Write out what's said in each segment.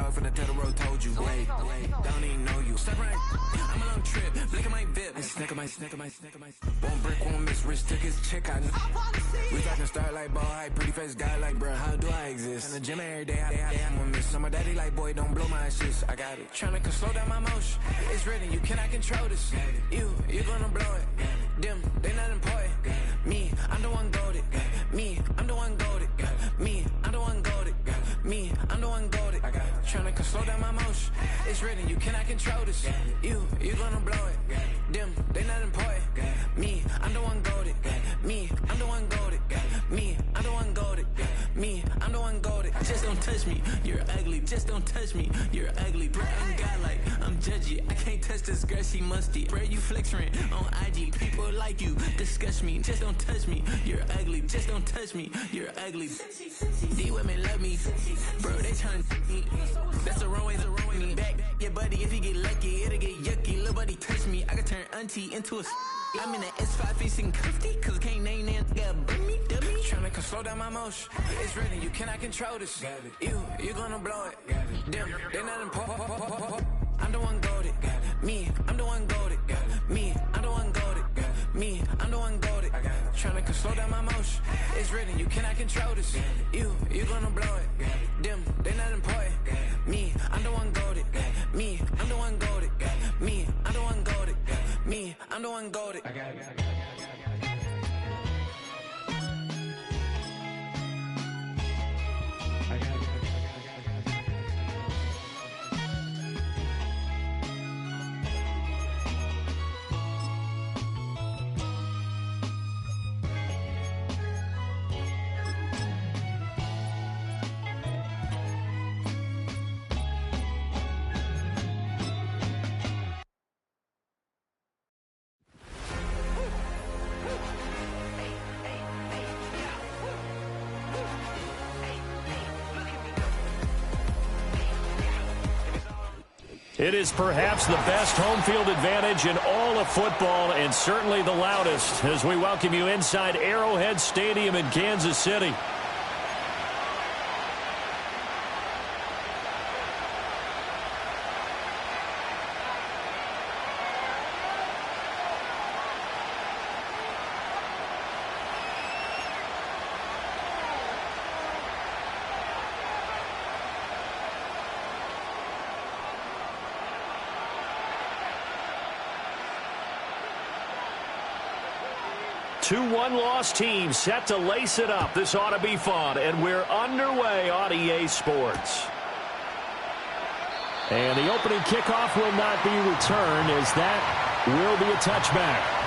up from the tether road, told you. Wait, don't even know you. Step right, I'm a long trip. Blick at my VIP. Snicker my. One brick, one miss. Rich took his chick, I know. We talking start like ball high, pretty face guy like, bruh, how do I exist? In the gym every day, I'm gonna miss. So my daddy like, boy, don't blow my assist. I got it. Tryna slow down my motion. It's written, you cannot control this. You gonna blow it. Them, they not important. Me, I'm the one goated. Me, I'm the one goated. Me, I'm the one goated. Me, I'm the one goated. Tryna slow down my motion. It's written, you cannot control this. You gonna blow it. Them, they not important. Me, I'm the one goated. Me, I'm the one goated. Me, I'm the one goated. Me, I'm the one goated. Just don't touch me, you're ugly. Just don't touch me, you're ugly. Bro, I'm godlike, I'm judgy. I can't touch this girl, she musty. Bro, you flexing on IG. People like you disgust me. Just don't touch me, you're ugly. Just don't touch me, you're ugly. These women love me, bro. They tryna me. That's the wrong way. Me back, yeah, buddy. If you get lucky, it'll get yucky. Little buddy touch me, I can turn auntie into a. I'm in the S5 facing cuffy, cause I can't name that guy but me, dummy. Tryna slow down my motion. It's written, you cannot control this. You gonna blow it. Them, they not important. I'm the one goated. Me, I'm the one goated. Me, I'm the one goated. Me, I'm the one goated. Tryna slow down my motion. It's written, you cannot control this. You gonna blow it. Them, they not important. Me, I'm the one goated. Me, I'm the one goated. Me, I'm the one goated. Me, I'm the one goated. I got it. It is perhaps the best home field advantage in all of football, and certainly the loudest, as we welcome you inside Arrowhead Stadium in Kansas City. Two one-loss teams set to lace it up. This ought to be fun, and we're underway on EA Sports. And the opening kickoff will not be returned, as that will be a touchback.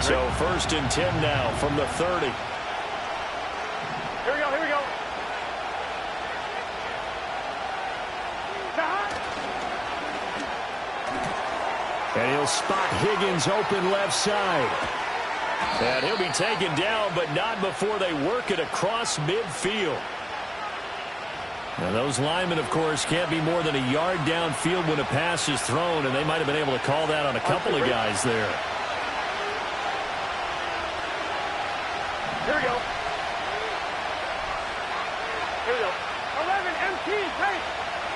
So 1st and 10 now from the 30. Here we go. And he'll spot Higgins open left side. And he'll be taken down, but not before they work it across midfield. Now those linemen, of course, can't be more than a yard downfield when a pass is thrown, and they might have been able to call that on a couple of guys there. Here we go. 11 MT tank.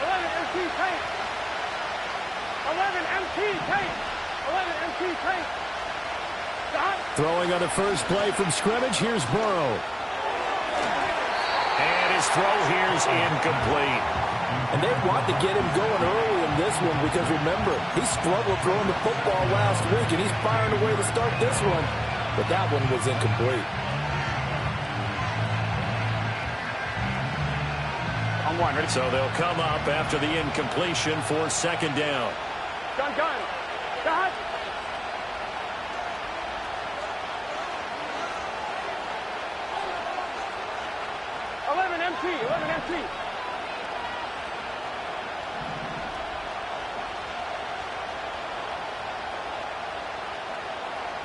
11 MT tank. 11 MT tank. 11 MT tank. Stop. Throwing on the first play from scrimmage. Here's Burrow. And his throw here's incomplete. And they want to get him going early in this one because, remember, he struggled throwing the football last week, and he's firing away to start this one. But that one was incomplete. So they'll come up after the incompletion for 2nd down. Gun. Got. 11 MT. 11 MT.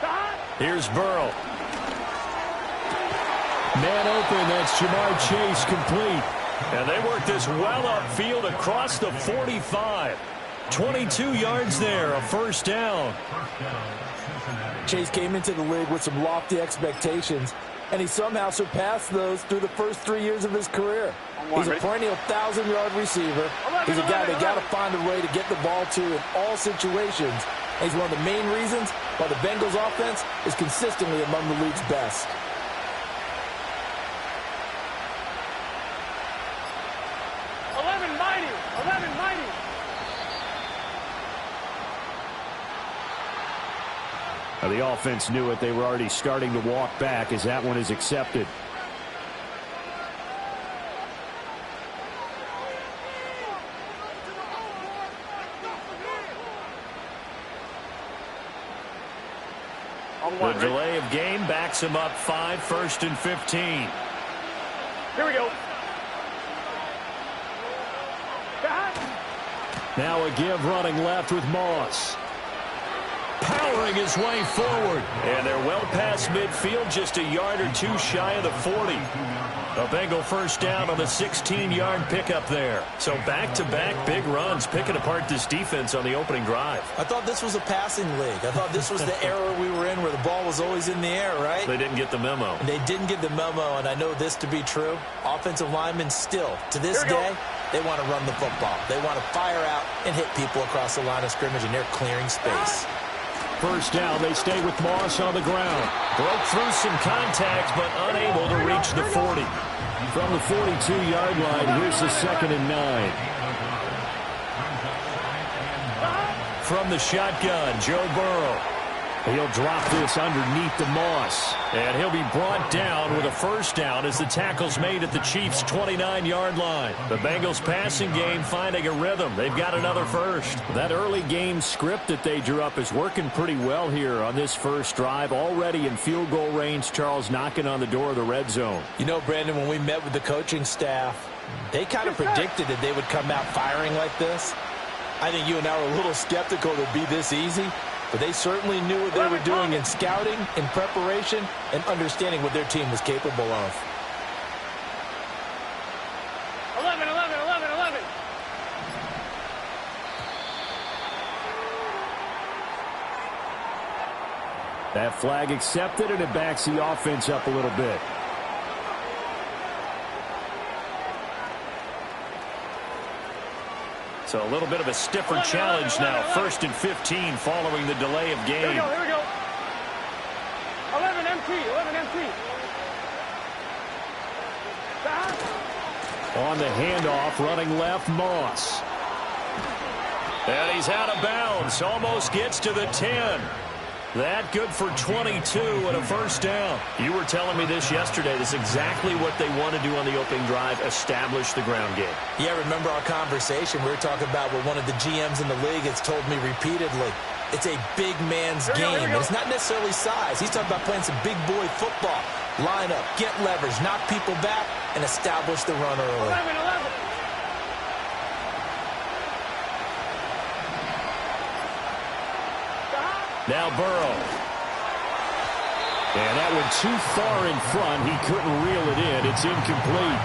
Got. Here's Burrow. Man open, that's Jamar Chase complete. And they work this well upfield across the 45. 22 yards there, a first down. Chase came into the league with some lofty expectations, and he somehow surpassed those through the first 3 years of his career. He's a perennial 1,000-yard receiver. He's a guy they got to find a way to get the ball to in all situations. And he's one of the main reasons why the Bengals offense is consistently among the league's best. The offense knew it. They were already starting to walk back as that one is accepted. The delay of game backs him up 5, 1st and 15. Here we go. Now a give running left with Moss. Powering his way forward. And they're well past midfield, just a yard or two shy of the 40. A Bengal first down on the 16-yard pickup there. So back-to-back big runs, picking apart this defense on the opening drive. I thought this was a passing league. I thought this was the era we were in where the ball was always in the air, right? They didn't get the memo. And they didn't get the memo, and I know this to be true. Offensive linemen still, to this day, they want to run the football. They want to fire out and hit people across the line of scrimmage, and they're clearing space. First down, they stay with Moss on the ground. Broke through some contact, but unable to reach the 40. From the 42-yard line, here's the 2nd and 9. From the shotgun, Joe Burrow. He'll drop this underneath the Moss. And he'll be brought down with a first down as the tackle's made at the Chiefs' 29-yard line. The Bengals passing game finding a rhythm. They've got another first. That early game script that they drew up is working pretty well here on this first drive. Already in field goal range, Charles knocking on the door of the red zone. You know, Brandon, when we met with the coaching staff, they kind of predicted that they would come out firing like this. I think you and I were a little skeptical it would be this easy. But they certainly knew what they were doing in scouting, in preparation, and understanding what their team was capable of. 11. That flag accepted, and it backs the offense up a little bit. So a little bit of a stiffer challenge now. 1st and 15 following the delay of game. Here we go. 11 MT. On the handoff, running left, Moss. And he's out of bounds. Almost gets to the 10. That good for 22 and a first down. You were telling me this yesterday. This is exactly what they want to do on the opening drive, establish the ground game. Yeah, remember our conversation? We were talking about what one of the GMs in the league has told me repeatedly. It's a big man's game. And it's not necessarily size. He's talking about playing some big boy football. Line up, get leverage, knock people back, and establish the run early. 11. Now Burrow. And that went too far in front. He couldn't reel it in. It's incomplete.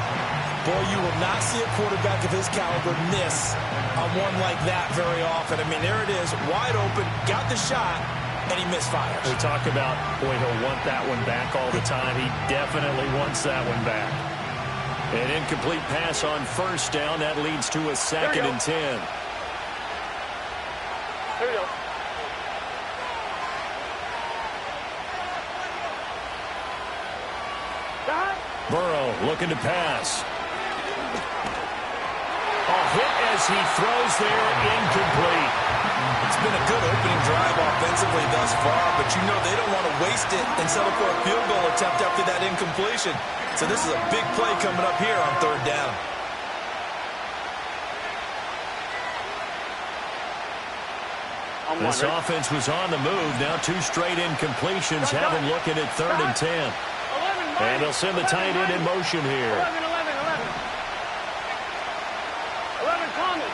Boy, you will not see a quarterback of his caliber miss on one like that very often. I mean, there it is, wide open, got the shot, and he misfires. We talk about, boy, he'll want that one back all the time. He definitely wants that one back. An incomplete pass on first down. That leads to a 2nd and 10. Here we go. Burrow looking to pass. A hit as he throws there, incomplete. It's been a good opening drive offensively thus far, but you know they don't want to waste it and settle for a field goal attempt after that incompletion. So this is a big play coming up here on 3rd down. This offense was on the move. Now 2 straight incompletions have them looking at 3rd and 10. And they'll send the tight end in motion here. 11 Thomas.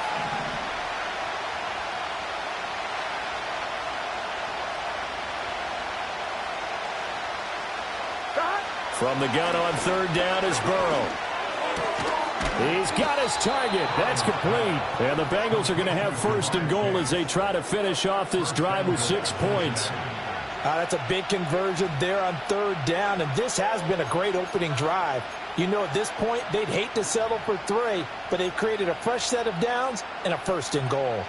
From the gun on third down is Burrow. He's got his target. That's complete. And the Bengals are going to have first and goal as they try to finish off this drive with 6 points. That's a big conversion there on third down, and this has been a great opening drive. You know, at this point, they'd hate to settle for 3, but they've created a fresh set of downs and a first and goal.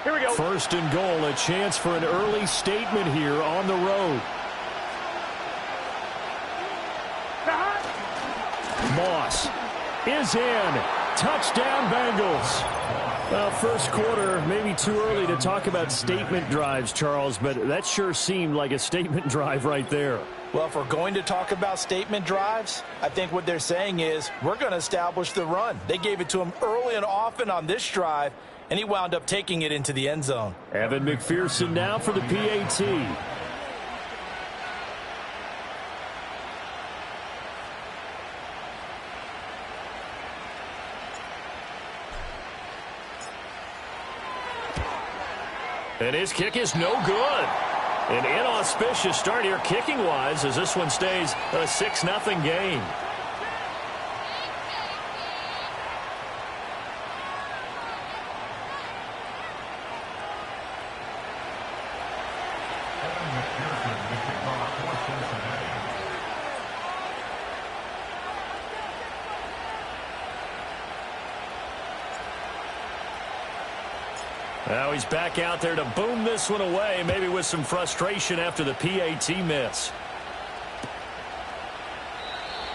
Here we go. First and goal, a chance for an early statement here on the road. Moss is in. Touchdown, Bengals. Well, first quarter, maybe too early to talk about statement drives, Charles, but that sure seemed like a statement drive right there. Well, if we're going to talk about statement drives, I think what they're saying is we're going to establish the run. They gave it to him early and often on this drive, and he wound up taking it into the end zone. Evan McPherson now for the PAT. And his kick is no good. An inauspicious start here kicking-wise as this one stays a 6-0 game. Now he's back out there to boom this one away, maybe with some frustration after the PAT miss.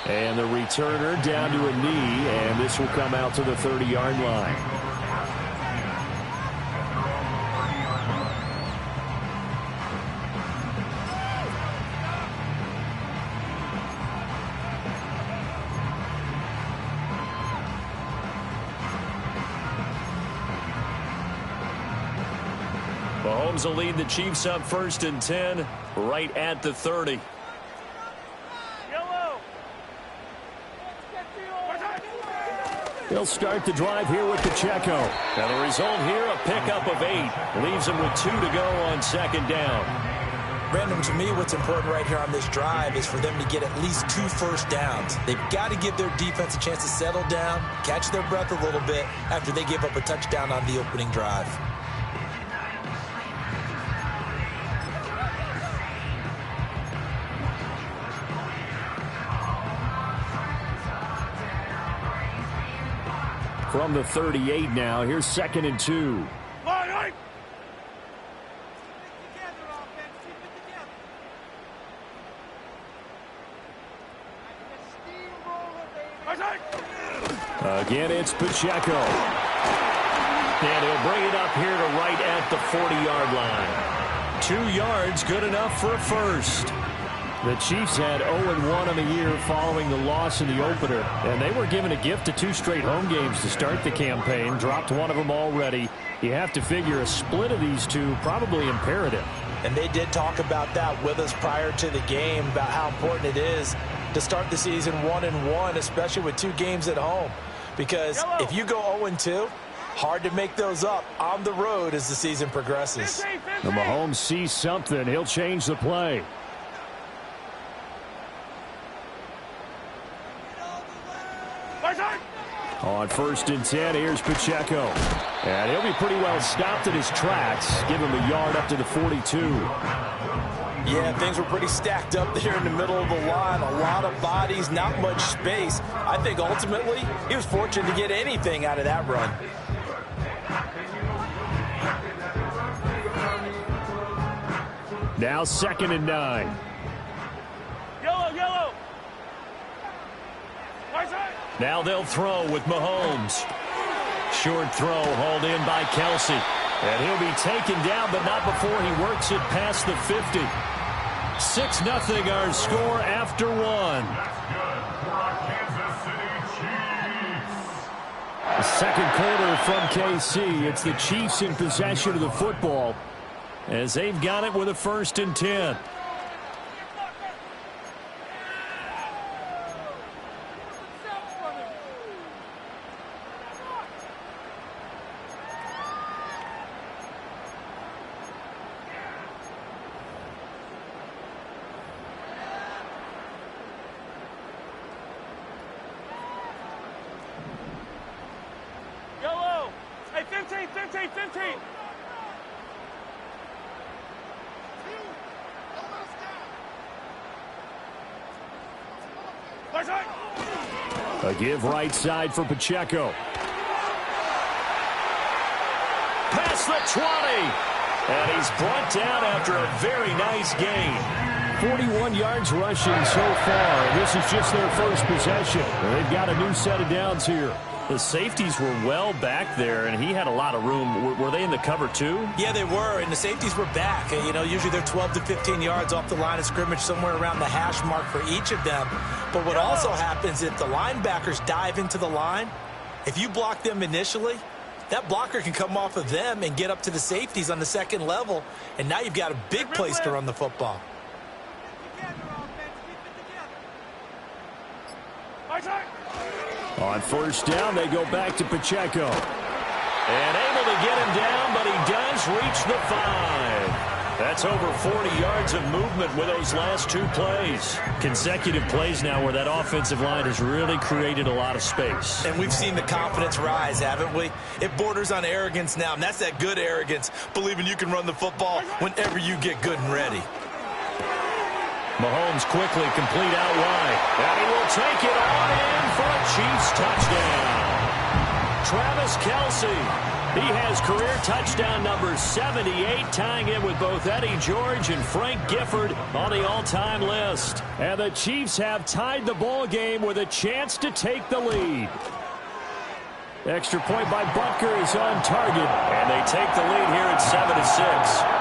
And the returner down to a knee, and this will come out to the 30-yard line. Mahomes will lead the Chiefs up first and 10, right at the 30. Yellow. He'll start the drive here with Pacheco. Now the result here, a pickup of 8. Leaves him with 2 to go on second down. Brandon, to me, what's important right here on this drive is for them to get at least 2 first downs. They've got to give their defense a chance to settle down, catch their breath a little bit after they give up a touchdown on the opening drive. From the 38 now, here's second and 2. Again, it's Pacheco. And he'll bring it up here to right at the 40-yard line. 2 yards, good enough for a first. The Chiefs had 0-1 on the year following the loss in the opener, and they were given a gift of 2 straight home games to start the campaign, dropped one of them already. You have to figure a split of these two probably imperative. And they did talk about that with us prior to the game, about how important it is to start the season 1-1, especially with 2 games at home. Because if you go 0-2, hard to make those up on the road as the season progresses. The Mahomes sees something. He'll change the play. On first and 10, here's Pacheco. And he'll be pretty well stopped in his tracks. Give him a yard up to the 42. Yeah, things were pretty stacked up there in the middle of the line. A lot of bodies, not much space. I think ultimately he was fortunate to get anything out of that run. Now second and 9. Yellow. Now they'll throw with Mahomes. Short throw hauled in by Kelsey. And he'll be taken down, but not before he works it past the 50. 6-0 our score after 1. The second quarter from KC. It's the Chiefs in possession of the football as they've got it with a first and 10. A give right side for Pacheco. Past the 20. And he's brought down after a very nice gain. 41 yards rushing so far. This is just their first possession. They've got a new set of downs here. The safeties were well back there, and he had a lot of room. Were they in the cover too? Yeah, they were, and the safeties were back. You know, usually they're 12 to 15 yards off the line of scrimmage, somewhere around the hash mark for each of them. But what also happens if the linebackers dive into the line, if you block them initially, that blocker can come off of them and get up to the safeties on the second level, and now you've got a big place to run the football. On first down, they go back to Pacheco. And able to get him down, but he does reach the 5. That's over 40 yards of movement with those last two plays. Consecutive plays now where that offensive line has really created a lot of space. And we've seen the confidence rise, haven't we? It borders on arrogance now, and that's that good arrogance, believing you can run the football whenever you get good and ready. Mahomes quickly complete out wide. And he will take it on in for a Chiefs touchdown. Travis Kelce. He has career touchdown number 78, tying in with both Eddie George and Frank Gifford on the all-time list. And the Chiefs have tied the ball game with a chance to take the lead. Extra point by Butker is on target, and they take the lead here at 7-6.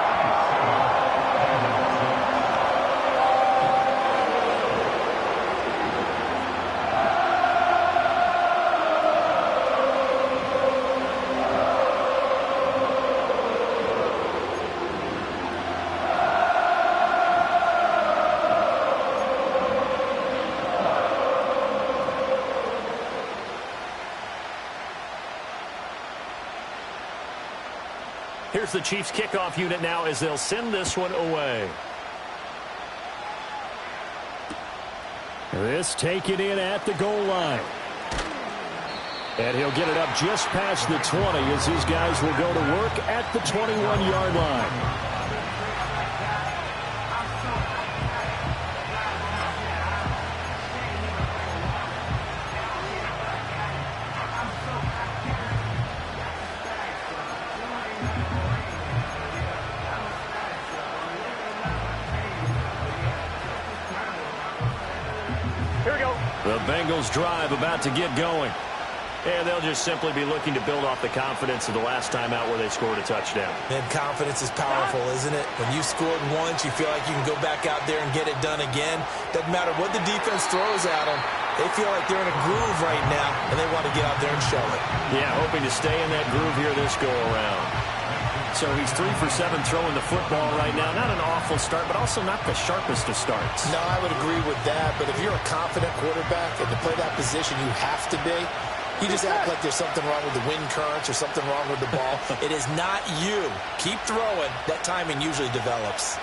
Here's the Chiefs kickoff unit now as they'll send this one away. This taken in at the goal line. And he'll get it up just past the 20 as his guys will go to work at the 21-yard line. The Bengals drive about to get going. And they'll just simply be looking to build off the confidence of the last time out where they scored a touchdown. And confidence is powerful, isn't it? When you scored once, you feel like you can go back out there and get it done again. Doesn't matter what the defense throws at them. They feel like they're in a groove right now, and they want to get out there and show it. Yeah, hoping to stay in that groove here this go-around. So he's 3 for 7 throwing the football right now. Not an awful start, but also not the sharpest of starts. No, I would agree with that. But if you're a confident quarterback and to play that position, you have to be. You just act like there's something wrong with the wind currents or something wrong with the ball. It is not you. Keep throwing. That timing usually develops.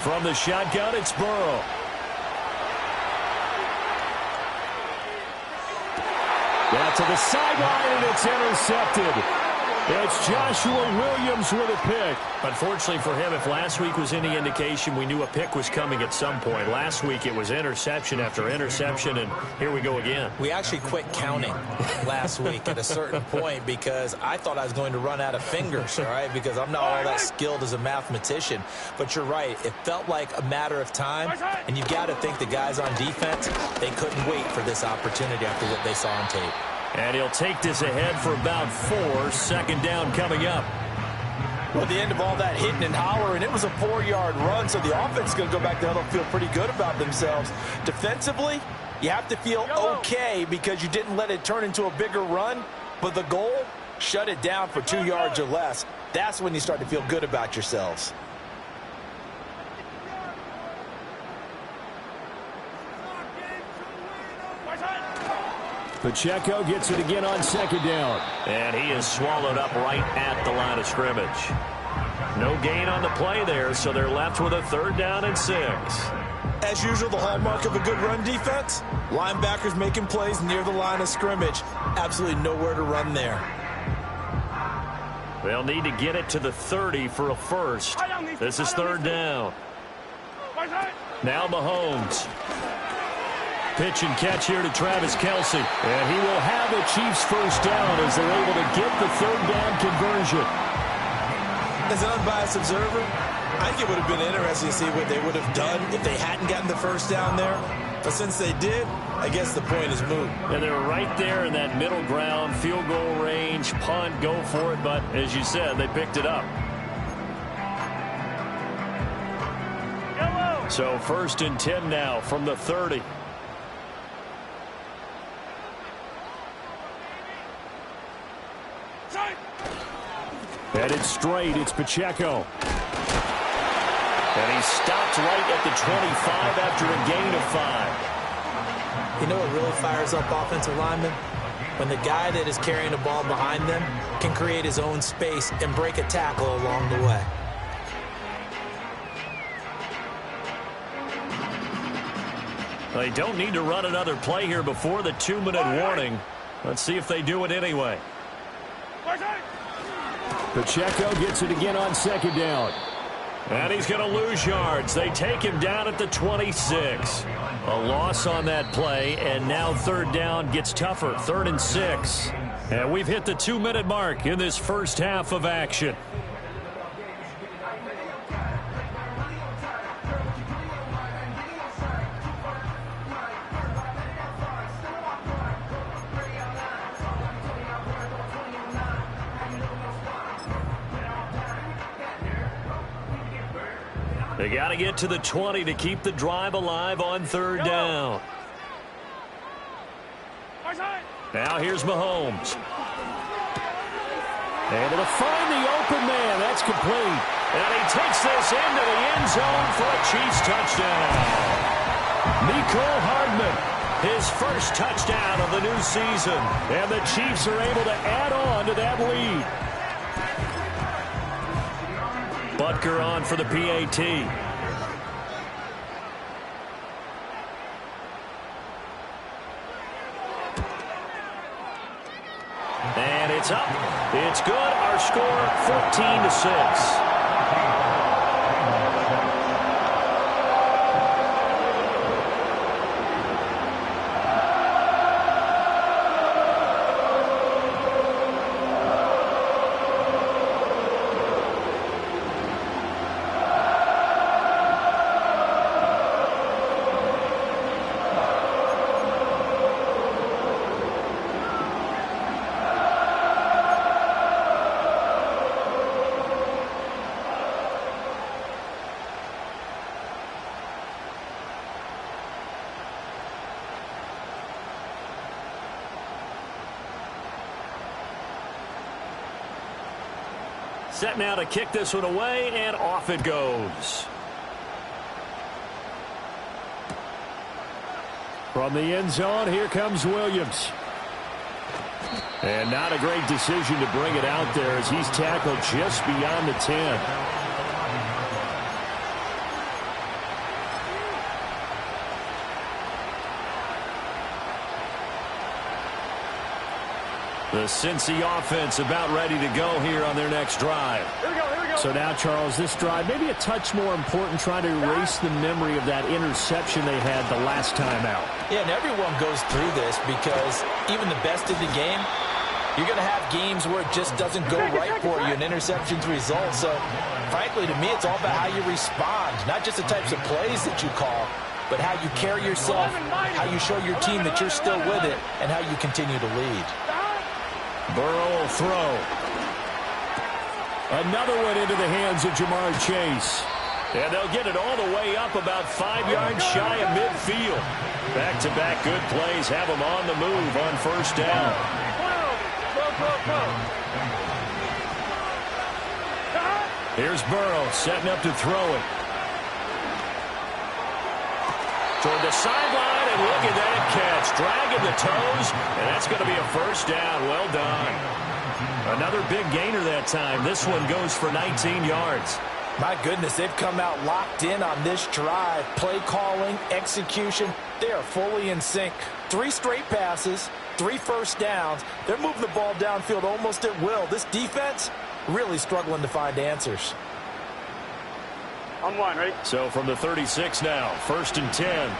From the shotgun, it's Burrow. Down to the sideline, and it's intercepted. It's Joshua Williams with a pick. Unfortunately for him, if last week was any indication, we knew a pick was coming at some point. Last week it was interception after interception, and here we go again. We actually quit counting last week at a certain point because I thought I was going to run out of fingers, all right, because I'm not all that skilled as a mathematician. But you're right. It felt like a matter of time, and you've got to think the guys on defense, they couldn't wait for this opportunity after what they saw on tape. And he'll take this ahead for about 4. Second down coming up. Well, at the end of all that hitting and hollering, it was a 4-yard run, so the offense is going to go back there and feel pretty good about themselves. Defensively, you have to feel okay because you didn't let it turn into a bigger run, but the goal, shut it down for 2 yards or less. That's when you start to feel good about yourselves. Pacheco gets it again on second down. And he is swallowed up right at the line of scrimmage. No gain on the play there, so they're left with a 3rd down and 6. As usual, the hallmark of a good run defense, linebackers making plays near the line of scrimmage. Absolutely nowhere to run there. They'll need to get it to the 30 for a first. This is third down. Now Mahomes. Pitch and catch here to Travis Kelce. And he will have the Chiefs first down as they're able to get the third down conversion. As an unbiased observer, I think it would have been interesting to see what they would have done if they hadn't gotten the first down there. But since they did, I guess the point is moot. And they're right there in that middle ground, field goal range, punt, go for it. But as you said, they picked it up. So first and 10 now from the 30. Headed straight, it's Pacheco. And he stopped right at the 25 after a gain of 5. You know what really fires up offensive linemen? When the guy that is carrying the ball behind them can create his own space and break a tackle along the way. They don't need to run another play here before the 2-minute warning. Let's see if they do it anyway. Pacheco gets it again on second down. And he's going to lose yards. They take him down at the 26. A loss on that play, and now third down gets tougher. 3rd and 6. And we've hit the 2-minute mark in this first half of action. They got to get to the 20 to keep the drive alive on third down. Now here's Mahomes. Able to find the open man. That's complete. And he takes this into the end zone for a Chiefs touchdown. Mecole Hardman, his first touchdown of the new season. And the Chiefs are able to add on to that lead. Butker on for the PAT. And it's up. It's good. Our score 14-6. Set now to kick this one away, and off it goes. From the end zone, here comes Williams. And not a great decision to bring it out there as he's tackled just beyond the 10. The Cincy offense about ready to go here on their next drive. Here we go. So now, Charles, this drive maybe a touch more important, trying to erase the memory of that interception they had the last time out. Yeah, and everyone goes through this because even the best in the game, you're going to have games where it just doesn't go right for you, and interceptions result. So, frankly, to me, it's all about how you respond, not just the types of plays that you call, but how you carry yourself, how you show your team that you're still with it, and how you continue to lead. Burrow will throw. Another one into the hands of Jamar Chase. And they'll get it all the way up about 5 yards shy of midfield. Back-to-back good plays have them on the move on first down. Here's Burrow setting up to throw it. Toward the sideline, and look at that catch. Dragging the toes, and that's going to be a first down. Well done. Another big gainer that time. This one goes for 19 yards. My goodness, they've come out locked in on this drive. Play calling, execution, they are fully in sync. 3 straight passes, 3 first downs. They're moving the ball downfield almost at will. This defense really struggling to find answers. On 1, ready? So from the 36 now, 1st and 10.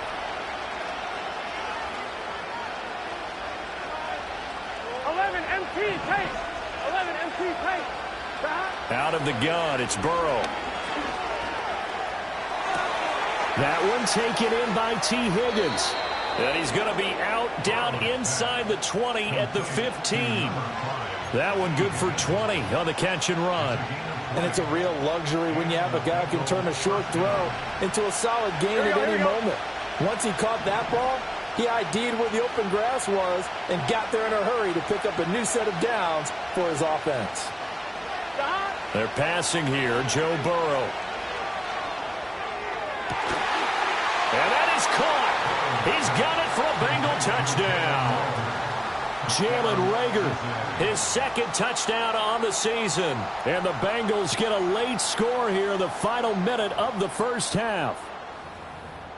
Out of the gun, it's Burrow. That one taken in by T. Higgins. And he's going to be out down inside the 20 at the 15. That one good for 20 on the catch and run. And it's a real luxury when you have a guy who can turn a short throw into a solid gain at any moment. Once he caught that ball, he ID'd where the open grass was and got there in a hurry to pick up a new set of downs for his offense. They're passing here, Joe Burrow. And that is caught. He's got it for a Bengal touchdown. Jalen Reagor, his 2nd touchdown on the season. And the Bengals get a late score here in the final minute of the first half.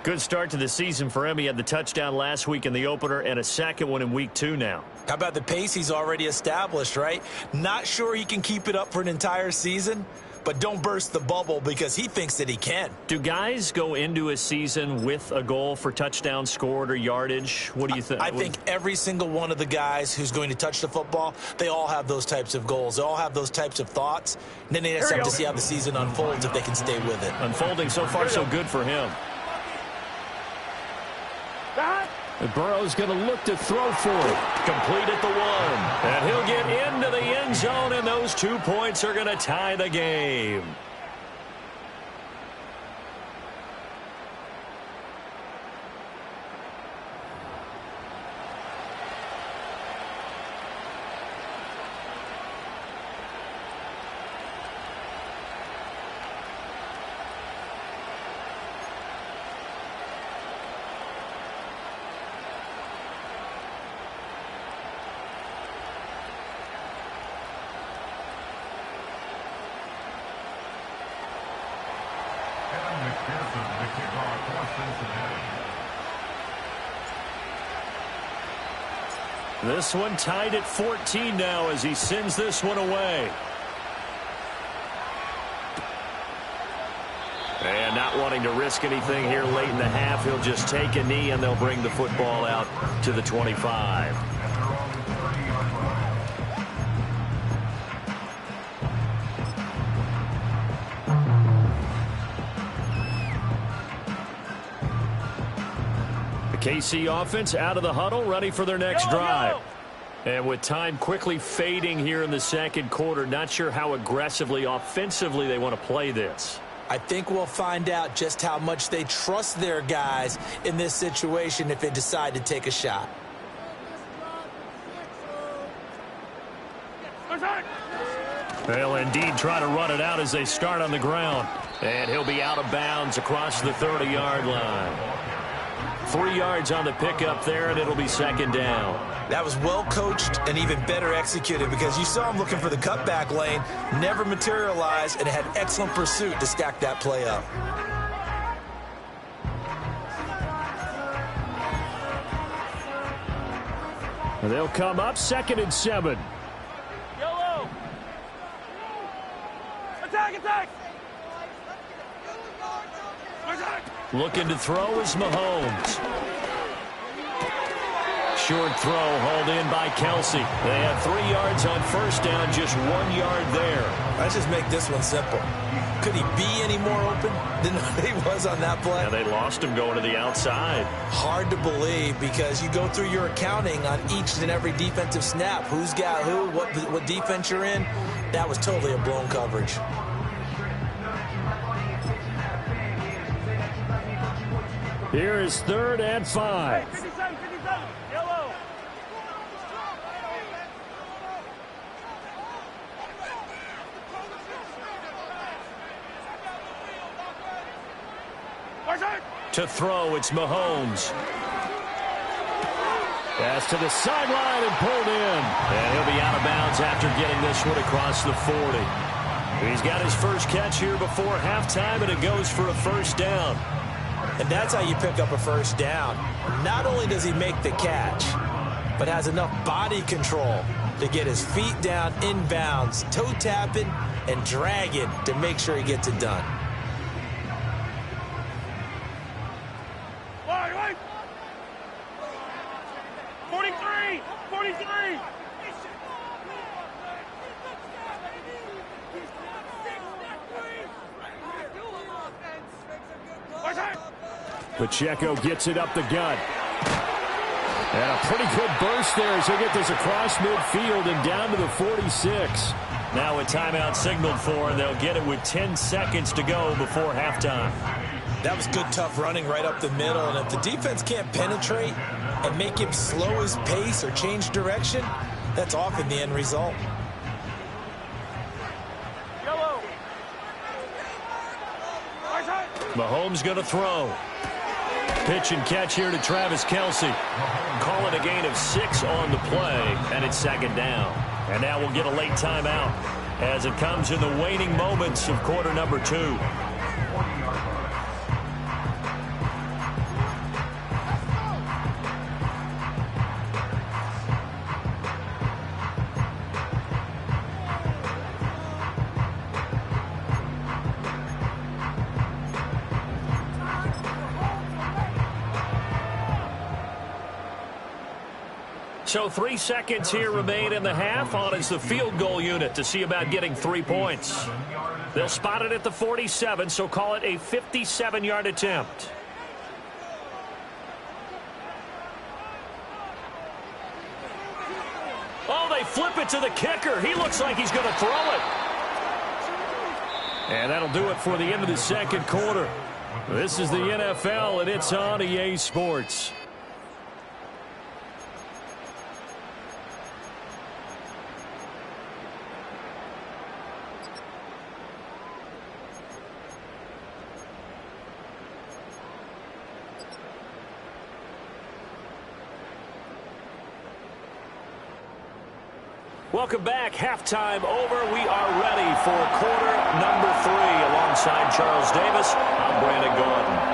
Good start to the season for him. He had the touchdown last week in the opener and a 2nd one in week 2 now. How about the pace he's already established, right? Not sure he can keep it up for an entire season, but don't burst the bubble because he thinks that he can. Do guys go into a season with a goal for touchdown scored or yardage? What do you think? I think every single one of the guys who's going to touch the football, they all have those types of goals. They all have those types of thoughts. And then they just have to see how the season unfolds if they can stay with it. Unfolding so far so good for him. And Burrow's going to look to throw for it. Complete at the 1. And he'll get into the end zone, and those 2 points are going to tie the game. This one tied at 14 now as he sends this one away. And not wanting to risk anything here late in the half, he'll just take a knee and they'll bring the football out to the 25. KC offense out of the huddle, ready for their next drive. And with time quickly fading here in the 2nd quarter, not sure how aggressively, offensively they want to play this. I think we'll find out just how much they trust their guys in this situation if they decide to take a shot. They'll indeed try to run it out as they start on the ground. And he'll be out of bounds across the 30-yard line. 3 yards on the pickup there, and it'll be 2nd down. That was well coached and even better executed because you saw him looking for the cutback lane, never materialized, and had excellent pursuit to stack that play up. They'll come up 2nd and 7. Yellow. Attack, attack. Looking to throw is Mahomes. Short throw hauled in by Kelsey. They have 3 yards on 1st down, just 1 yard there. Let's just make this one simple. Could he be any more open than he was on that play? Yeah, they lost him going to the outside. Hard to believe because you go through your accounting on each and every defensive snap. Who's got who, what defense you're in. That was totally a blown coverage. Here is 3rd and 5. 57, yellow. To throw, it's Mahomes. Pass to the sideline and pulled in. And he'll be out of bounds after getting this one across the 40. He's got his first catch here before halftime, and it goes for a first down. And that's how you pick up a first down. Not only does he make the catch, but has enough body control to get his feet down inbounds, toe tapping and dragging to make sure he gets it done. Wait. 43. Pacheco gets it up the gut. And a pretty good burst there as he'll get this across midfield and down to the 46. Now a timeout signaled for, and they'll get it with 10 seconds to go before halftime. That was good, tough running right up the middle. And if the defense can't penetrate and make him slow his pace or change direction, that's often the end result. Yellow. Mahomes going to throw. Pitch and catch here to Travis Kelce. Call it a gain of 6 on the play, and it's second down. And now we'll get a late timeout as it comes in the waning moments of quarter number 2. So 3 seconds here remain in the half. On is the field goal unit to see about getting 3 points. They'll spot it at the 47, so call it a 57-yard attempt. Oh, they flip it to the kicker. He looks like he's going to throw it. And that'll do it for the end of the second quarter. This is the NFL, and it's on EA Sports. Welcome back. Halftime over. We are ready for quarter number 3. Alongside Charles Davis, I'm Brandon Gordon.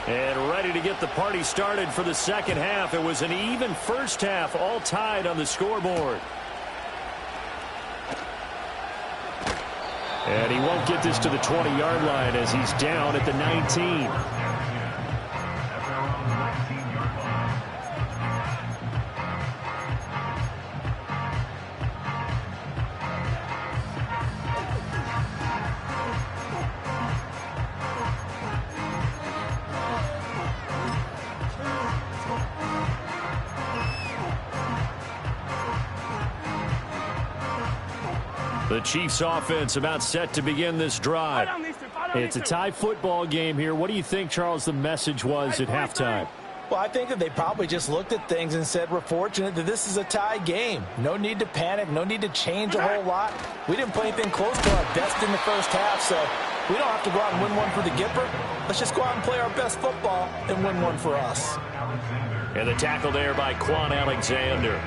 And ready to get the party started for the second half. It was an even first half, all tied on the scoreboard. And he won't get this to the 20-yard line as he's down at the 19. The Chiefs offense about set to begin this drive. It's a tie football game here. What do you think, Charles, the message was at halftime? Well, I think that they probably just looked at things and said, we're fortunate that this is a tie game. No need to panic. No need to change a whole lot. We didn't play anything close to our best in the first half, so we don't have to go out and win one for the Gipper. Let's just go out and play our best football and win one for us. And the tackle there by Quan Alexander.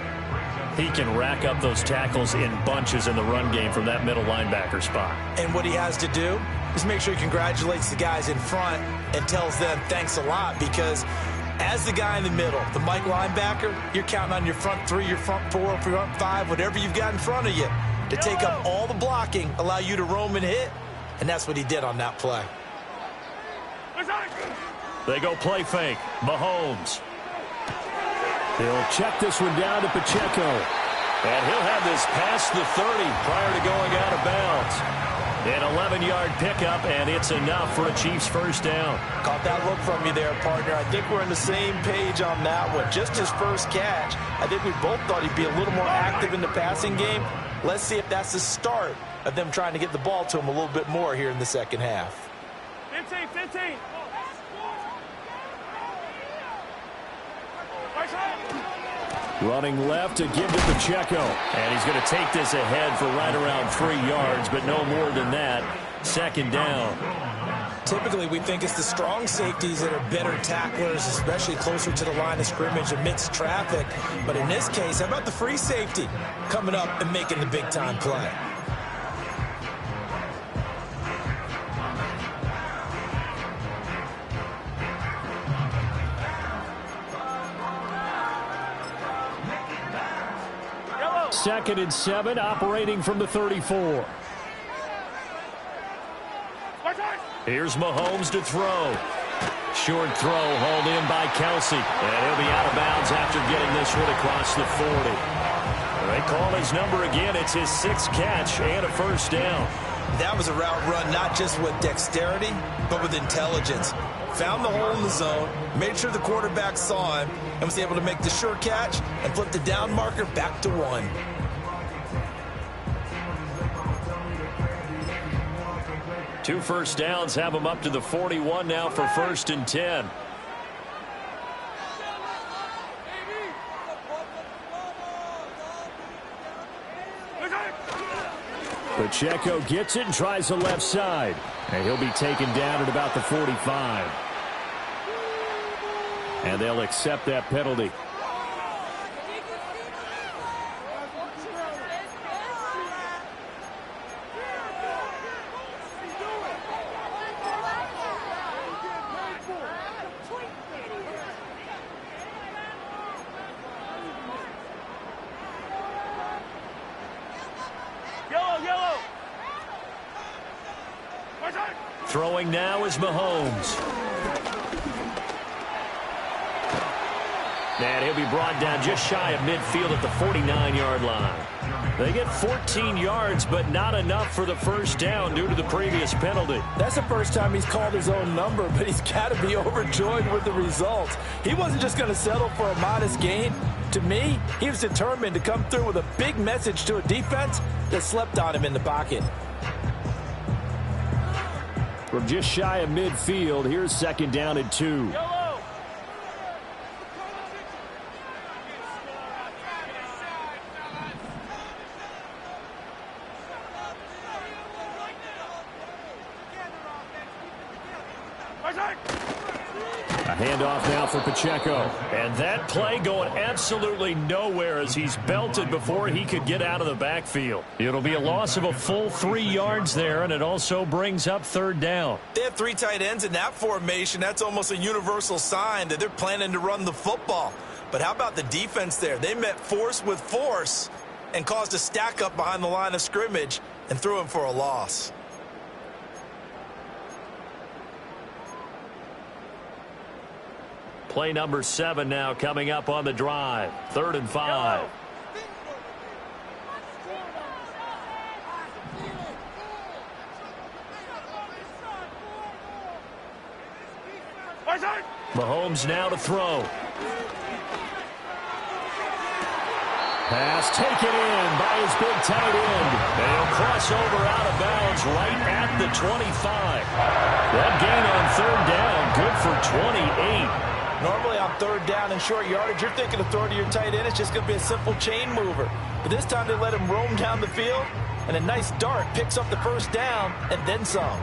He can rack up those tackles in bunches in the run game from that middle linebacker spot. And what he has to do is make sure he congratulates the guys in front and tells them thanks a lot, because as the guy in the middle, the Mike linebacker, you're counting on your front 3, your front 4, your front 5, whatever you've got in front of you to take up all the blocking, allow you to roam and hit, and that's what he did on that play. They go play fake. Mahomes. He'll check this one down to Pacheco. And he'll have this past the 30 prior to going out of bounds. An 11-yard pickup, and it's enough for a Chiefs first down. Caught that look from you there, partner. I think we're on the same page on that one. Just his first catch. I think we both thought he'd be a little more active in the passing game. Let's see if that's the start of them trying to get the ball to him a little bit more here in the second half. 15. Running left to give to Pacheco. And he's going to take this ahead for right around 3 yards, but no more than that. Second down. Typically, we think it's the strong safeties that are better tacklers, especially closer to the line of scrimmage amidst traffic. But in this case, how about the free safety coming up and making the big-time play? Second and 7, operating from the 34. Here's Mahomes to throw. Short throw hauled in by Kelsey. And he'll be out of bounds after getting this one across the 40. They call his number again. It's his 6th catch and a first down. That was a route run not just with dexterity, but with intelligence. Found the hole in the zone, made sure the quarterback saw him, and was able to make the sure catch and flip the down marker back to 1. Two first downs have him up to the 41 now for 1st and 10. Pacheco gets it and tries the left side. And he'll be taken down at about the 45. And they'll accept that penalty. Throwing now is Mahomes. And he'll be brought down just shy of midfield at the 49-yard line. They get 14 yards, but not enough for the first down due to the previous penalty. That's the first time he's called his own number, but he's got to be overjoyed with the results. He wasn't just going to settle for a modest gain. To me, he was determined to come through with a big message to a defense that slept on him in the pocket. From just shy of midfield, here's 2nd down and 2. A handoff now for Pacheco. And that play going absolutely nowhere as he's belted before he could get out of the backfield. It'll be a loss of a full 3 yards there, and it also brings up 3rd down. They have 3 tight ends in that formation. That's almost a universal sign that they're planning to run the football. But how about the defense there? They met force with force and caused a stack up behind the line of scrimmage and threw him for a loss. Play number 7 now coming up on the drive. 3rd and 5. Mahomes now to throw. Pass taken in by his big tight end. And he'll cross over out of bounds right at the 25. That gain on 3rd down, good for 28. Normally on 3rd down and short yardage, you're thinking of throwing to your tight end. It's just going to be a simple chain mover. But this time they let him roam down the field, and a nice dart picks up the first down and then some.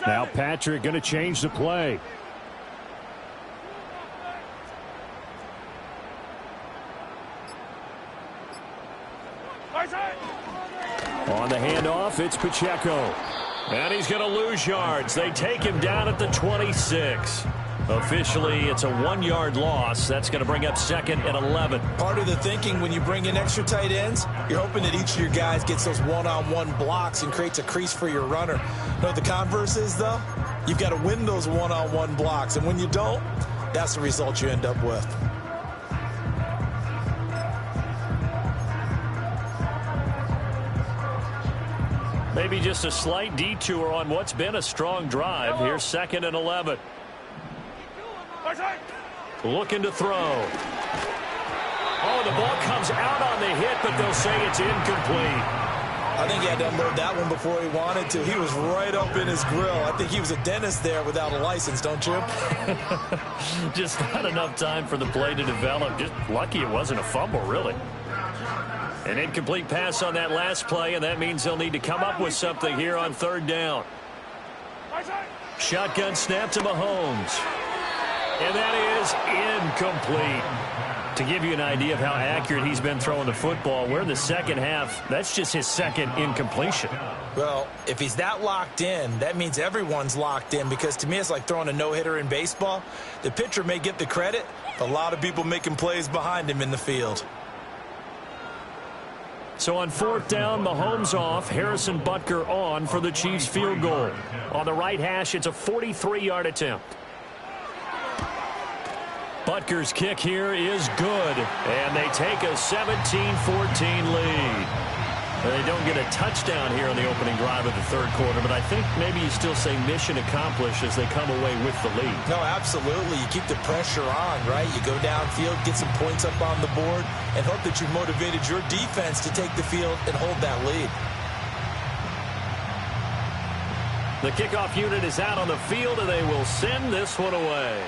Now Patrick going to change the play. On the handoff, it's Pacheco. And he's going to lose yards. They take him down at the 26. Officially, it's a 1-yard loss. That's going to bring up 2nd and 11. Part of the thinking when you bring in extra tight ends, you're hoping that each of your guys gets those one-on-one blocks and creates a crease for your runner. You know what the converse is, though? You've got to win those one-on-one blocks. And when you don't, that's the result you end up with. Maybe just a slight detour on what's been a strong drive. Here's 2nd and 11. Looking to throw. Oh, the ball comes out on the hit, but they'll say it's incomplete. I think he had to unload that one before he wanted to. He was right up in his grill. I think he was a dentist there without a license, don't you? Just not enough time for the play to develop. Just lucky it wasn't a fumble, really. An incomplete pass on that last play, and that means they'll need to come up with something here on third down. Shotgun snap to Mahomes. And that is incomplete. To give you an idea of how accurate he's been throwing the football, we're in the second half. That's just his second incompletion. Well, if he's that locked in, that means everyone's locked in, because to me it's like throwing a no-hitter in baseball. The pitcher may get the credit, a lot of people making plays behind him in the field. So on fourth down, Mahomes off, Harrison Butker on for the Chiefs field goal. On the right hash, it's a 43-yard attempt. Butker's kick here is good, and they take a 17-14 lead. They don't get a touchdown here on the opening drive of the third quarter, but I think maybe you still say mission accomplished as they come away with the lead. No, absolutely. You keep the pressure on, right? You go downfield, get some points up on the board, and hope that you've motivated your defense to take the field and hold that lead. The kickoff unit is out on the field, and they will send this one away.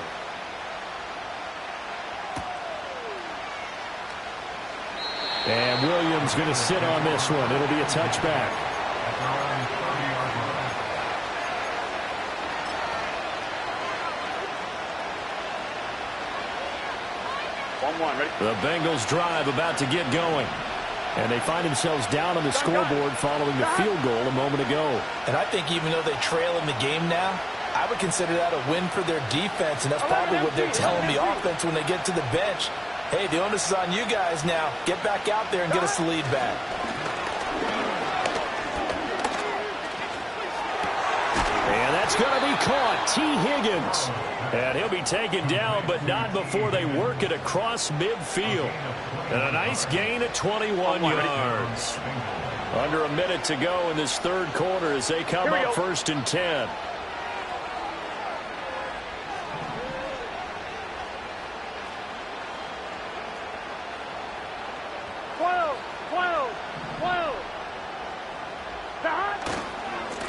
And Williams going to sit on this one. It'll be a touchback. The Bengals drive about to get going. And they find themselves down on the scoreboard following the field goal a moment ago. And I think even though they trail in the game now, I would consider that a win for their defense, and that's probably what they're telling the offense when they get to the bench. Hey, the onus is on you guys now. Get back out there and get us the lead back. And that's going to be caught. T. Higgins. And he'll be taken down, but not before they work it across midfield. And a nice gain at 21 yards. Under a minute to go in this third quarter as they come up first and 10.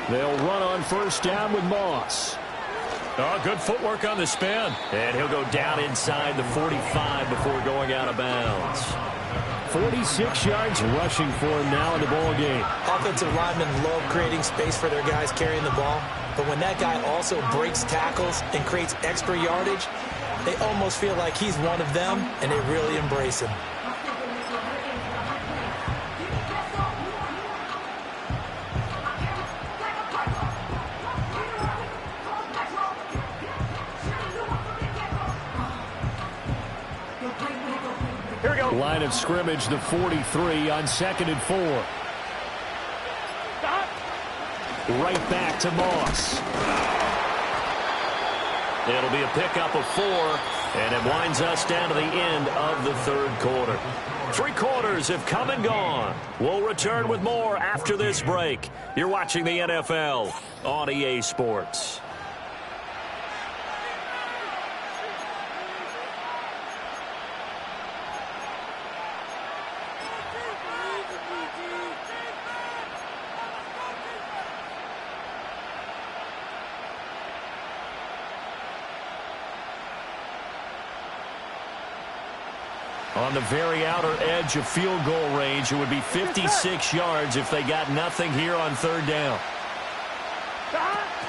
They'll run on first down with Moss. Oh, good footwork on the spin. And he'll go down inside the 45 before going out of bounds. 46 yards rushing for him now in the ball game. Offensive linemen love creating space for their guys carrying the ball. But when that guy also breaks tackles and creates extra yardage, they almost feel like he's one of them, and they really embrace him. Line of scrimmage, the 43 on 2nd and 4. Right back to Moss. It'll be a pickup of 4, and it winds us down to the end of the third quarter. 3 quarters have come and gone. We'll return with more after this break. You're watching the NFL on EA Sports. On the very outer edge of field goal range, it would be 56 yards if they got nothing here on third down.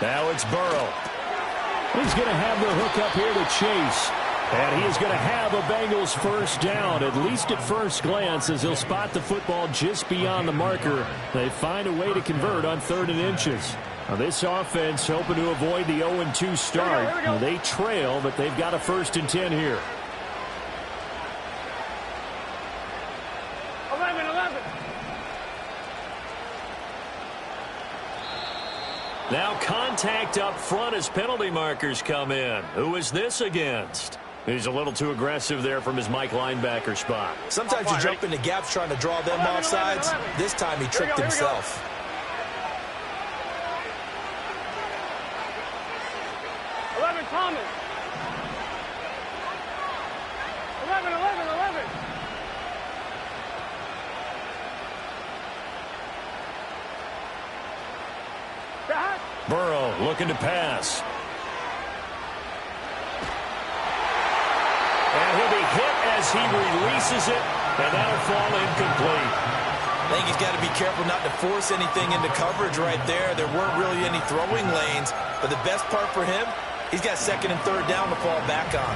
Now it's Burrow. He's going to have the hook up here to Chase. And he is going to have a Bengals first down, at least at first glance, as he'll spot the football just beyond the marker. They find a way to convert on 3rd and inches. Now this offense hoping to avoid the 0-2 start. Now they trail, but they've got a 1st and 10 here. 11. Now contact up front as penalty markers come in. Who is this against? He's a little too aggressive there from his Mike linebacker spot. Sometimes you jump into gaps trying to draw them off sides. This time he tricked himself. Thomas. 11. looking to pass. And he'll be hit as he releases it, and that'll fall incomplete. I think he's got to be careful not to force anything into coverage right there. There weren't really any throwing lanes, but the best part for him, he's got second and third down to fall back on.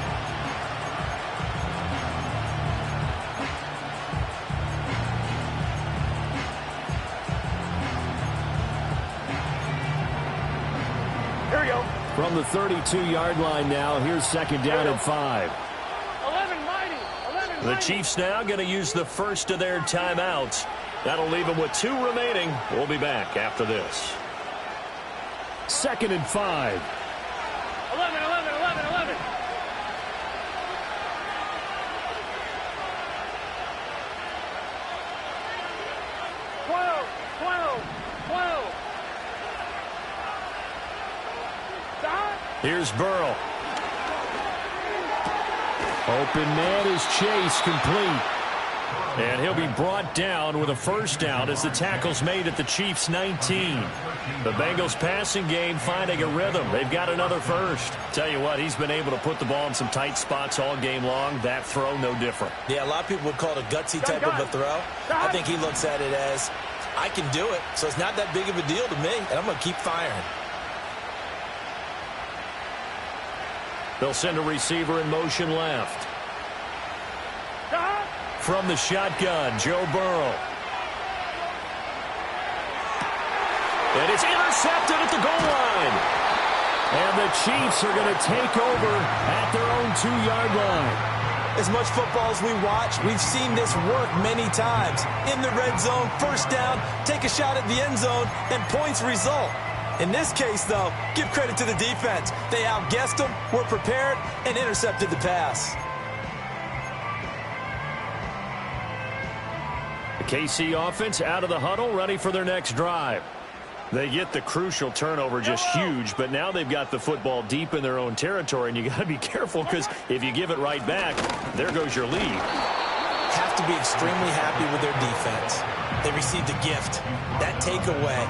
Here we go. From the 32-yard line now, here's second down and 5. 11 mighty. 11 The mighty. Chiefs now going to use the first of their timeouts. That'll leave them with 2 remaining. We'll be back after this. Second and 5. 11, 11, 11, 11. Here's Burrow. Open man is Chase, complete. And he'll be brought down with a first down as the tackle's made at the Chiefs' 19. The Bengals passing game finding a rhythm. They've got another first. Tell you what, he's been able to put the ball in some tight spots all game long. That throw, no different. Yeah, a lot of people would call it a gutsy type of a throw. I think he looks at it as, I can do it, so it's not that big of a deal to me, and I'm going to keep firing. They'll send a receiver in motion left. From the shotgun, Joe Burrow. And it's intercepted at the goal line. And the Chiefs are going to take over at their own 2-yard line. As much football as we watch, we've seen this work many times. In the red zone, first down, take a shot at the end zone, and points result. In this case, though, give credit to the defense. They outguessed them, were prepared, and intercepted the pass. The KC offense out of the huddle, ready for their next drive. They get the crucial turnover, just huge, but now they've got the football deep in their own territory, and you got to be careful because if you give it right back, there goes your lead. Have to be extremely happy with their defense. They received a gift. That takeaway,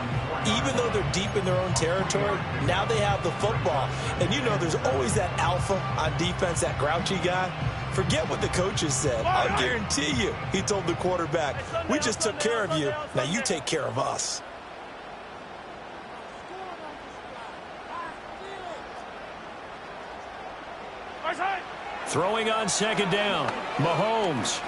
even though they're deep in their own territory, now they have the football. And you know there's always that alpha on defense, that grouchy guy. Forget what the coaches said. I guarantee you, he told the quarterback, we just took care of you. Now you take care of us. Throwing on second down, Mahomes.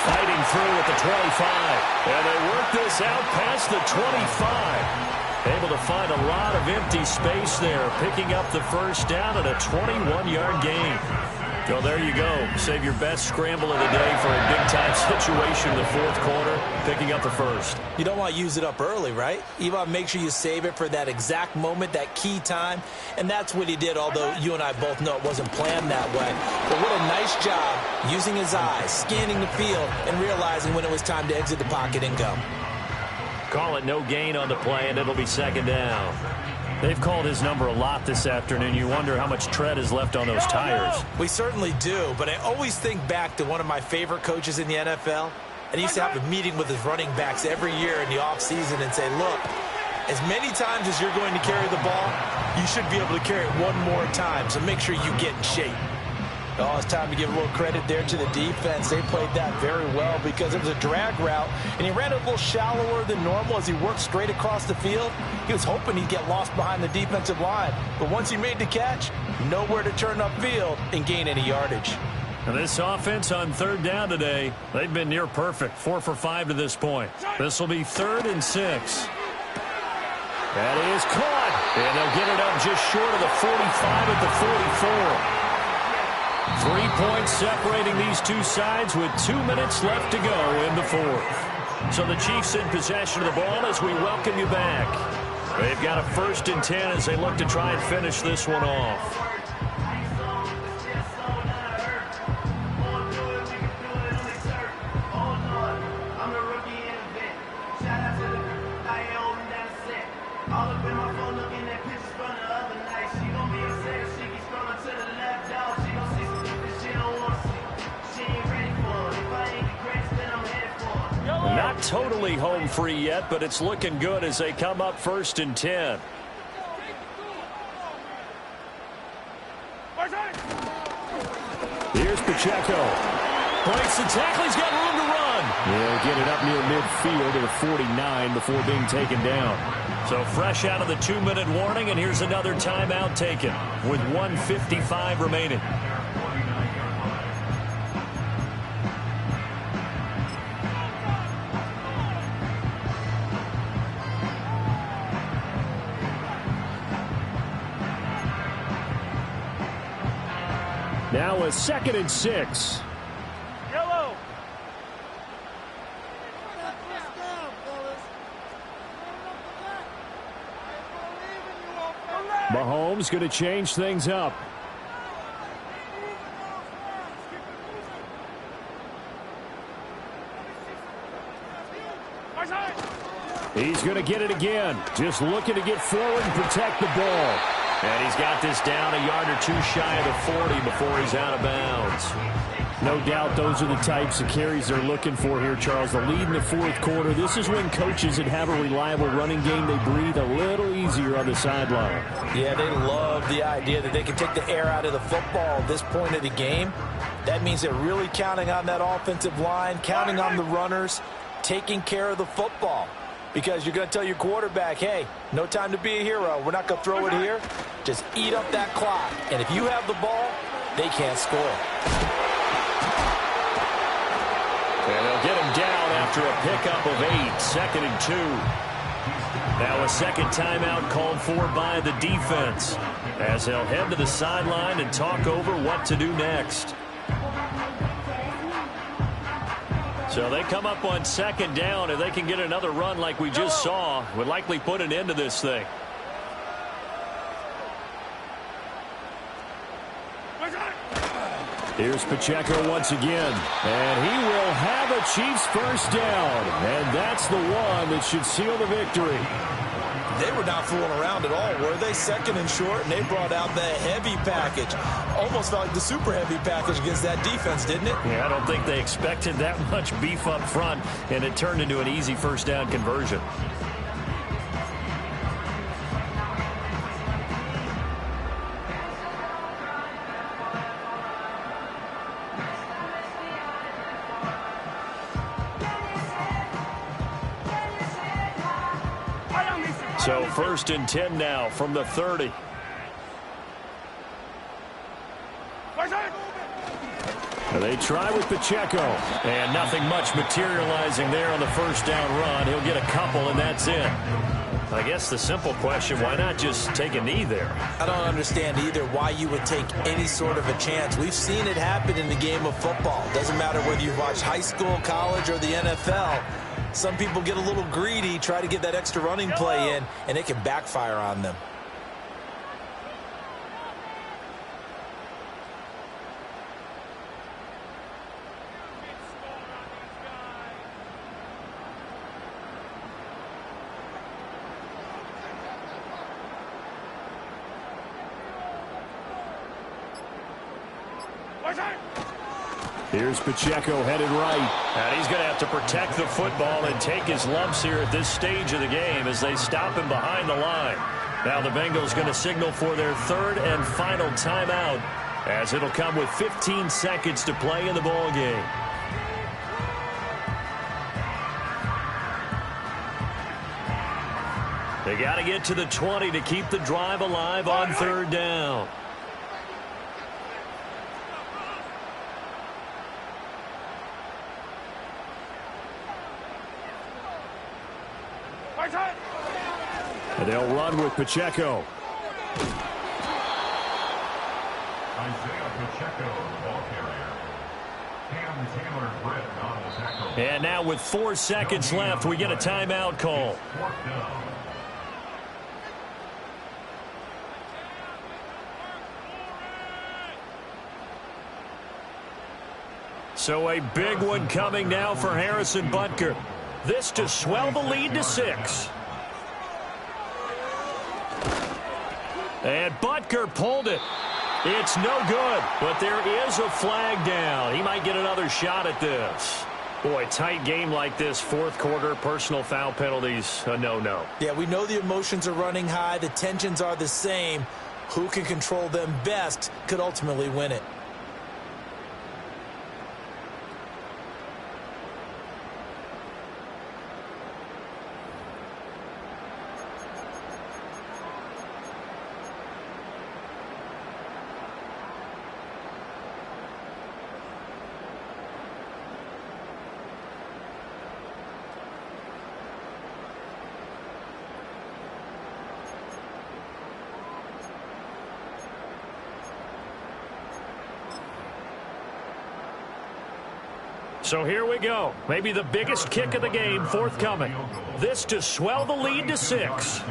Fighting through at the 25. And they work this out past the 25. Able to find a lot of empty space there, picking up the first down at a 21-yard gain. So there you go. Save your best scramble of the day for a big-time situation in the fourth quarter, picking up the first. You don't want to use it up early, right? You want to make sure you save it for that exact moment, that key time. And that's what he did, although you and I both know it wasn't planned that way. But what a nice job using his eyes, scanning the field, and realizing when it was time to exit the pocket and go. Call it no gain on the play, and it'll be second down. They've called his number a lot this afternoon. You wonder how much tread is left on those tires. We certainly do, but I always think back to one of my favorite coaches in the NFL. And he used to have a meeting with his running backs every year in the offseason and say, look, as many times as you're going to carry the ball, you should be able to carry it one more time, so make sure you get in shape. Oh, it's time to give a little credit there to the defense. They played that very well because it was a drag route, and he ran it a little shallower than normal as he worked straight across the field. He was hoping he'd get lost behind the defensive line, but once he made the catch, nowhere to turn upfield and gain any yardage. And this offense on third down today, they've been near perfect, 4 for 5 to this point. This will be 3rd and 6. That is caught, and they'll get it up just short of the 45 at the 44. 3 points separating these two sides with 2 minutes left to go in the fourth. So the Chiefs in possession of the ball as we welcome you back. They've got a 1st and 10 as they look to try and finish this one off. Not totally home free yet, but it's looking good as they come up 1st and 10. Here's Pacheco. Breaks the tackle. He's got room to run. He'll get it up near midfield to the 49 before being taken down. So fresh out of the 2-minute warning, and here's another timeout taken with 1:55 remaining. Now a 2nd and 6. Yellow. Mahomes going to change things up. He's going to get it again. Just looking to get forward and protect the ball. And he's got this down a yard or two shy of the 40 before he's out of bounds. No doubt those are the types of carries they're looking for here, Charles. The lead in the 4th quarter. This is when coaches that have a reliable running game, they breathe a little easier on the sideline. Yeah, they love the idea that they can take the air out of the football at this point of the game. That means they're really counting on that offensive line, counting on the runners, taking care of the football. Because you're going to tell your quarterback, hey, no time to be a hero. We're not going to throw it here. Just eat up that clock. And if you have the ball, they can't score. And they'll get him down after a pickup of 8, 2nd and 2. Now a second timeout called for by the defense as they'll head to the sideline and talk over what to do next. So they come up on 2nd down. If they can get another run like we just saw, would likely put an end to this thing. Here's Pacheco once again. And he will have a Chiefs first down. And that's the one that should seal the victory. They were not fooling around at all, were they? 2nd and short, and they brought out the heavy package. Almost felt like the super heavy package against that defense, didn't it? Yeah, I don't think they expected that much beef up front, and it turned into an easy first down conversion. So 1st and 10 now from the 30. They try with Pacheco. And nothing much materializing there on the first down run. He'll get a couple, and that's it. I guess the simple question, why not just take a knee there? I don't understand either why you would take any sort of a chance. We've seen it happen in the game of football. Doesn't matter whether you've watched high school, college, or the NFL. Some people get a little greedy, try to get that extra running play in, and it can backfire on them. Here's Pacheco headed right. And he's going to have to protect the football and take his lumps here at this stage of the game as they stop him behind the line. Now the Bengals going to signal for their 3rd and final timeout as it'll come with 15 seconds to play in the ball game. They got to get to the 20 to keep the drive alive on 3rd down. And they'll run with Pacheco. Isaiah Pacheco, ball carrier. Cam Taylor-Britt on the tackle. And now with 4 seconds left, we get a timeout call. 4th down. So a big one coming now for Harrison Butker. This to swell the lead to 6. And Butker pulled it. It's no good, but there is a flag down. He might get another shot at this. Boy, tight game like this, fourth quarter, personal foul penalties, a no-no. Yeah, we know the emotions are running high. The tensions are the same. Who can control them best could ultimately win it. So here we go. Maybe the biggest kick of the game forthcoming. This to swell the lead to 6.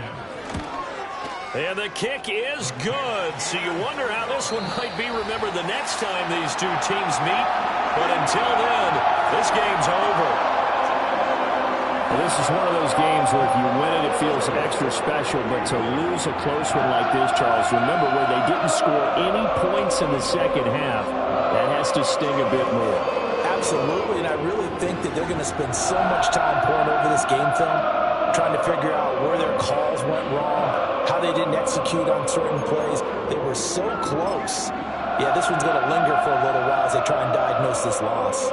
And the kick is good. So you wonder how this one might be remembered the next time these two teams meet. But until then, this game's over. Well, this is one of those games where if you win it, it feels extra special. But to lose a close one like this, Charles, remember where they didn't score any points in the second half. That has to sting a bit more. Absolutely, and I really think that they're going to spend so much time poring over this game film, trying to figure out where their calls went wrong, how they didn't execute on certain plays. They were so close. Yeah, this one's going to linger for a little while as they try and diagnose this loss.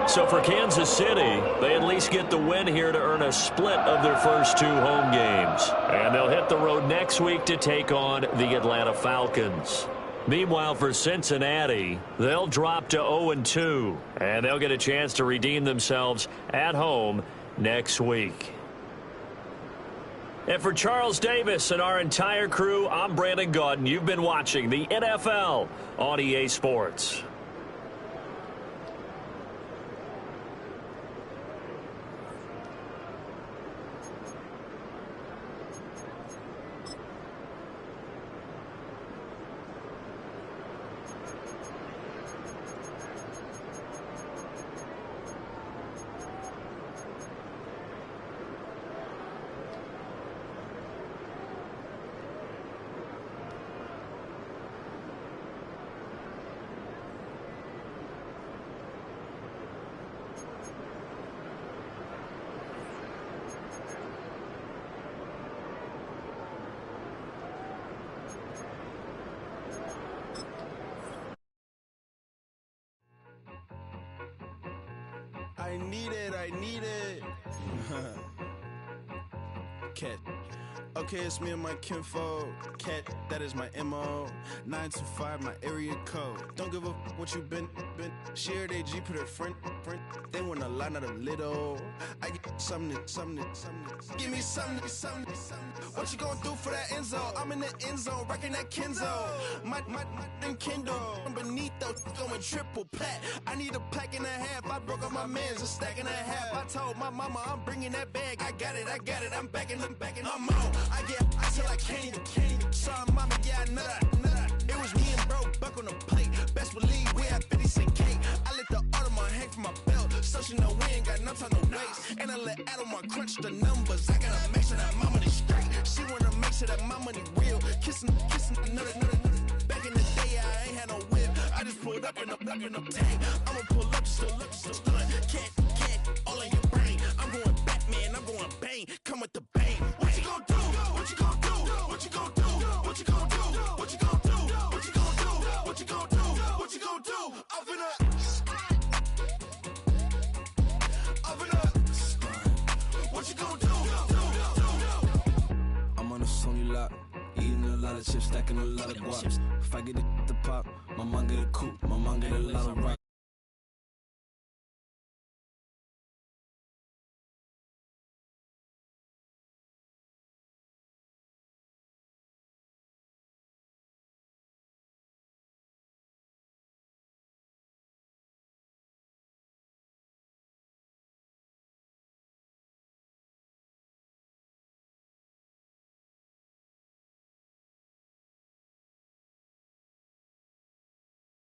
So for Kansas City, they at least get the win here to earn a split of their first 2 home games. And they'll hit the road next week to take on the Atlanta Falcons. Meanwhile, for Cincinnati, they'll drop to 0-2, and they'll get a chance to redeem themselves at home next week. And for Charles Davis and our entire crew, I'm Brandon Gaudin. You've been watching the NFL on EA Sports. I need it. Cat. Okay, it's me and my kinfolk. Cat, that is my MO. 925, my area code. Don't give a what you been. Shared AG, put her friend. They want a lot, not a little. I get something. Give me something. What you gonna do for that Enzo? I'm in the end zone, rocking that Kenzo. My Kindle. I'm beneath those going triple plat. I need a pack and a half. I broke up my man's a stack and a half. I told my mama I'm bringing that bag. I got it. I'm backing. I'm out. I till I can't. Sorry, mama, yeah, I know that. It was me and bro, buck on the plate. Best believe we had 50 cent cake. I let the Audemars hang from my belt. So she know we ain't got no time to waste. And I let Audemars crunch the numbers. I gotta make sure that my money straight. She wanna make sure that my money real. Kissing another. Back in the day, I ain't had no whip. I just pulled up in the tank. I'ma pull up just to stun. Can't, all in your brain. I'm going Batman, I'm going bang. Come with the bang. What you gonna do? What you gonna do? What you gonna do? What you gonna do? What you gonna do? What you gonna do? What you gonna do? What you gonna do? Up in up. What you gonna do? I'm on a Sony lot, eating a lot of chips, stacking a lot of guap. If I get it to pop, my mom get a coupe, my mom get a lot of rock.